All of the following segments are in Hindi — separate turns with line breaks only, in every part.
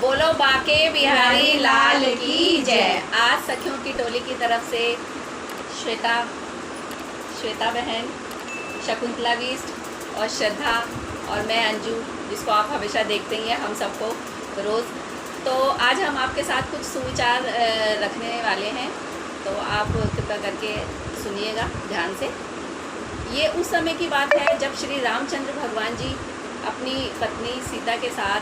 बोलो बाके बिहारी लाल की जय। आज सखियों की टोली की तरफ से श्वेता बहन, शकुंतला बिष्ट और श्रद्धा और मैं अंजू, जिसको आप हमेशा देखते ही हैं हम सबको रोज़। तो आज हम आपके साथ कुछ सुविचार रखने वाले हैं, तो आप कृपया करके सुनिएगा ध्यान से। ये उस समय की बात है जब श्री रामचंद्र भगवान जी अपनी पत्नी सीता के साथ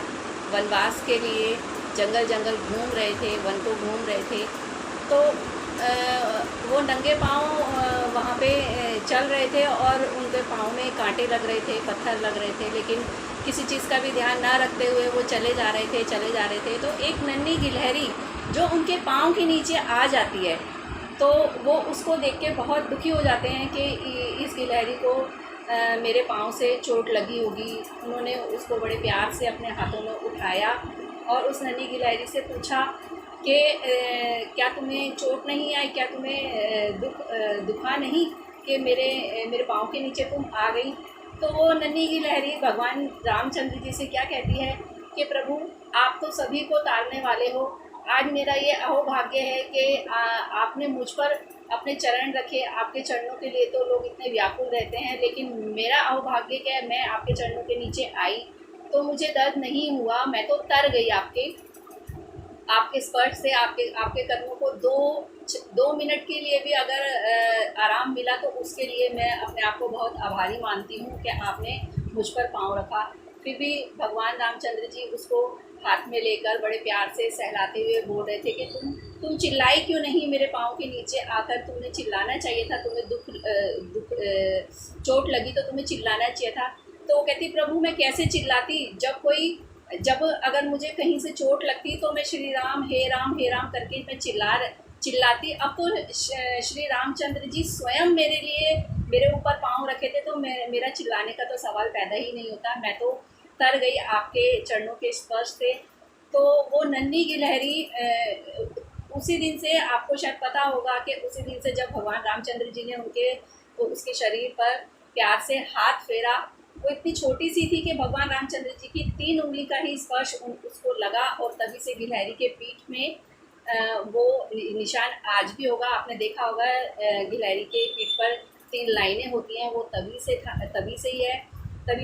वनवास के लिए जंगल जंगल घूम रहे थे, वन को घूम रहे थे। तो वो नंगे पाँव वहाँ पे चल रहे थे और उनके पाँव में कांटे लग रहे थे, पत्थर लग रहे थे, लेकिन किसी चीज़ का भी ध्यान ना रखते हुए वो चले जा रहे थे। तो एक नन्ही गिलहरी जो उनके पाँव के नीचे आ जाती है, तो वो उसको देख के बहुत दुखी हो जाते हैं कि इस गिलहरी को मेरे पाँव से चोट लगी होगी। उन्होंने उसको बड़े प्यार से अपने हाथों में उठाया और उस नन्ही गिलहरी से पूछा कि क्या तुम्हें चोट नहीं आई, क्या तुम्हें दुखा नहीं कि मेरे पाँव के नीचे तुम आ गई। तो वो नन्ही गिलहरी भगवान रामचंद्र जी से क्या कहती है कि प्रभु, आप तो सभी को तारने वाले हो। आज मेरा ये अहोभाग्य है कि आपने मुझ पर अपने चरण रखे। आपके चरणों के लिए तो लोग इतने व्याकुल रहते हैं, लेकिन मेरा अहोभाग्य क्या है, मैं आपके चरणों के नीचे आई तो मुझे दर्द नहीं हुआ, मैं तो तर गई आपके स्पर्श से। आपके कदमों को दो मिनट के लिए भी अगर आराम मिला तो उसके लिए मैं अपने आप को बहुत आभारी मानती हूँ कि आपने मुझ पर पाँव रखा। फिर भी भगवान रामचंद्र जी उसको हाथ में लेकर बड़े प्यार से सहलाते हुए बोल रहे थे कि तुम चिल्लाई क्यों नहीं मेरे पाँव के नीचे आकर। तुमने चिल्लाना चाहिए था, तुम्हें चोट लगी तो तुम्हें चिल्लाना चाहिए था। तो वो कहती, प्रभु मैं कैसे चिल्लाती, जब अगर मुझे कहीं से चोट लगती तो मैं श्री राम हे राम करके मैं चिल्लाती। अब तो श्री रामचंद्र जी स्वयं मेरे ऊपर पाँव रखे थे, तो मेरा चिल्लाने का तो सवाल पैदा ही नहीं होता। मैं तो तर गई आपके चरणों के स्पर्श से। तो वो नन्ही गिलहरी उसी दिन से, आपको शायद पता होगा कि उसी दिन से जब भगवान रामचंद्र जी ने उसके शरीर पर प्यार से हाथ फेरा, वो इतनी छोटी सी थी कि भगवान रामचंद्र जी की 3 उंगली का ही स्पर्श उसको लगा, और तभी से गिलहरी के पीठ में वो निशान आज भी होगा। आपने देखा होगा गिलहरी के पीठ पर 3 लाइनें होती हैं, वो तभी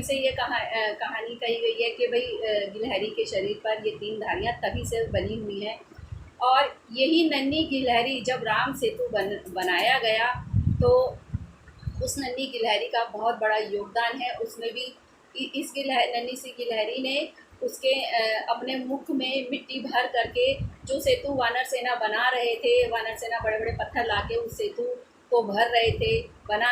से ये कहानी कही गई है कि भाई गिलहरी के शरीर पर ये 3 धारियाँ तभी से बनी हुई हैं। और यही नन्ही गिलहरी जब राम सेतु बनाया गया, तो उस नन्ही गिलहरी का बहुत बड़ा योगदान है। उसमें भी इस नन्ही सी गिलहरी ने उसके अपने मुख में मिट्टी भर करके जो सेतु वानर सेना बना रहे थे, वानर सेना बड़े बड़े पत्थर लाके उस सेतु को बना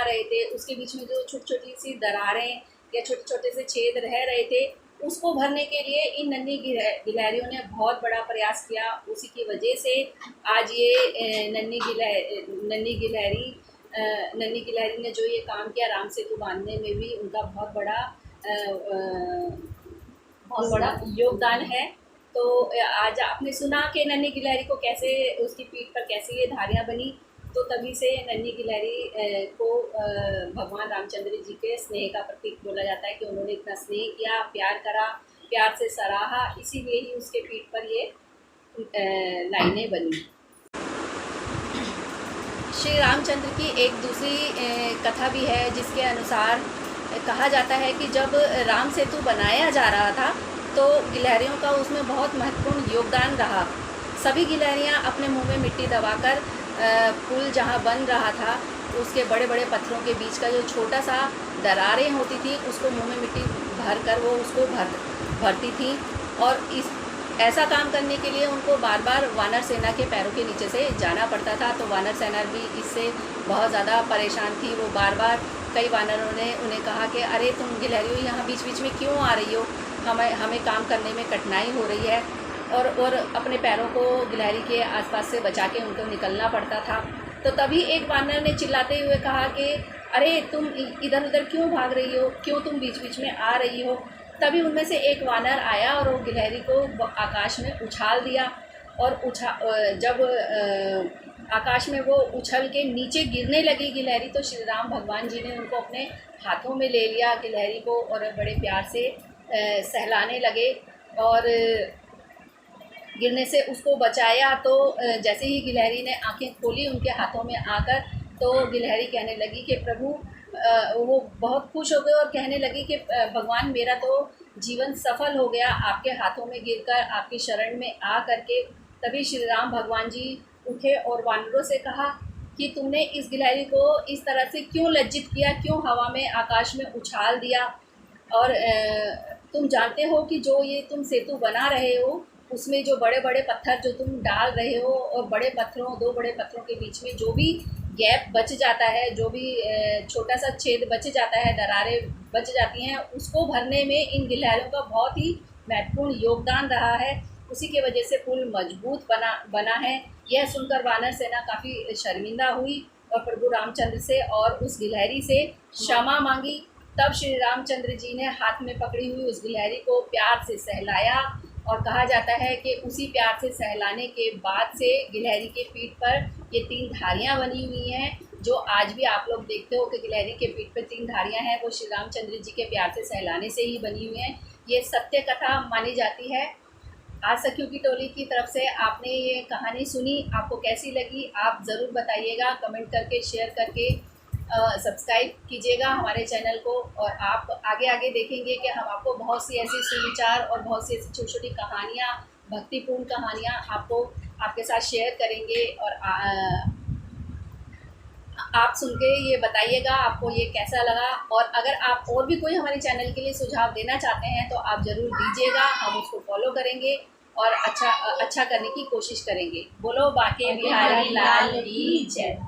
रहे थे, उसके बीच में जो छोटी छोटी सी दरारें या छोटे छोटे से छेद रह रहे थे, उसको भरने के लिए इन नन्ही गिलहरियों ने बहुत बड़ा प्रयास किया। उसी की वजह से आज ये नन्ही गिलहरी ने जो ये काम किया राम सेतु बांधने में भी उनका बहुत बड़ा योगदान है। तो आज आपने सुना कि नन्ही गिलहरी को कैसे, उसकी पीठ पर कैसे ये धारियाँ बनी। तो तभी से नन्ही गिलहरी को भगवान रामचंद्र जी के स्नेह का प्रतीक बोला जाता है कि उन्होंने इतना स्नेह किया, प्यार करा, प्यार से सराहा, इसीलिए ही उसके पीठ पर ये लाइनें बनी। श्री रामचंद्र की एक दूसरी कथा भी है, जिसके अनुसार कहा जाता है कि जब राम सेतु बनाया जा रहा था तो गिलहरियों का उसमें बहुत महत्वपूर्ण योगदान रहा। सभी गिलहरियां अपने मुंह में मिट्टी दबाकर पुल जहां बन रहा था उसके बड़े बड़े पत्थरों के बीच का जो छोटा सा दरारें होती थी उसको मुंह में मिट्टी भर कर वो उसको भरती थी। और ऐसा काम करने के लिए उनको बार बार वानर सेना के पैरों के नीचे से जाना पड़ता था। तो वानर सेना भी इससे बहुत ज़्यादा परेशान थी। वो बार बार कई वानरों ने उन्हें कहा कि अरे तुम गिलहरियों यहाँ बीच बीच में क्यों आ रही हो, हमें काम करने में कठिनाई हो रही है। और अपने पैरों को गिलहरी के आसपास से बचा के उनको निकलना पड़ता था। तो तभी एक वानर ने चिल्लाते हुए कहा कि अरे तुम इधर उधर क्यों भाग रही हो, क्यों तुम बीच बीच में आ रही हो। तभी उनमें से एक वानर आया और वो गिलहरी को आकाश में उछाल दिया। और जब आकाश में वो उछल के नीचे गिरने लगी गिलहरी, तो श्री राम भगवान जी ने उनको अपने हाथों में ले लिया गिलहरी को, और बड़े प्यार से सहलाने लगे। और गिरने से उसको बचाया। तो जैसे ही गिलहरी ने आंखें खोली उनके हाथों में आकर, तो गिलहरी कहने लगी कि प्रभु, वो बहुत खुश हो गए और कहने लगी कि भगवान, मेरा तो जीवन सफल हो गया आपके हाथों में गिरकर, आपकी शरण में आ करके। तभी श्री राम भगवान जी उठे और वानरों से कहा कि तुमने इस गिलहरी को इस तरह से क्यों लज्जित किया, क्यों हवा में आकाश में उछाल दिया। और तुम जानते हो कि जो ये तुम सेतु बना रहे हो उसमें जो बड़े बड़े पत्थर जो तुम डाल रहे हो, और बड़े पत्थरों, दो बड़े पत्थरों के बीच में जो भी गैप बच जाता है, जो भी छोटा सा छेद बच जाता है, दरारें बच जाती हैं, उसको भरने में इन गिलहरियों का बहुत ही महत्वपूर्ण योगदान रहा है। उसी के वजह से पुल मजबूत बना है। यह सुनकर वानर सेना काफ़ी शर्मिंदा हुई और प्रभु रामचंद्र से और उस गिलहरी से क्षमा मांगी। तब श्री रामचंद्र जी ने हाथ में पकड़ी हुई उस गिलहरी को प्यार से सहलाया, और कहा जाता है कि उसी प्यार से सहलाने के बाद से गिलहरी के पीठ पर ये 3 धारियाँ बनी हुई हैं, जो आज भी आप लोग देखते हो कि गिलहरी के पीठ पर 3 धारियाँ हैं, वो श्री रामचंद्र जी के प्यार से सहलाने से ही बनी हुई हैं। ये सत्य कथा मानी जाती है। आज सखियों की टोली की तरफ से आपने ये कहानी सुनी, आपको कैसी लगी आप ज़रूर बताइएगा, कमेंट करके, शेयर करके, सब्सक्राइब कीजिएगा हमारे चैनल को। और आप आगे आगे देखेंगे कि हम आपको बहुत सी ऐसी सुविचार और बहुत सी ऐसी छोटी छोटी कहानियाँ, भक्तिपूर्ण कहानियाँ आपको आपके साथ शेयर करेंगे। और आप सुन के ये बताइएगा आपको ये कैसा लगा। और अगर आप और भी कोई हमारे चैनल के लिए सुझाव देना चाहते हैं तो आप ज़रूर दीजिएगा, हम उसको फॉलो करेंगे और अच्छा करने की कोशिश करेंगे। बोलो बाके बिहारी लाल की जय।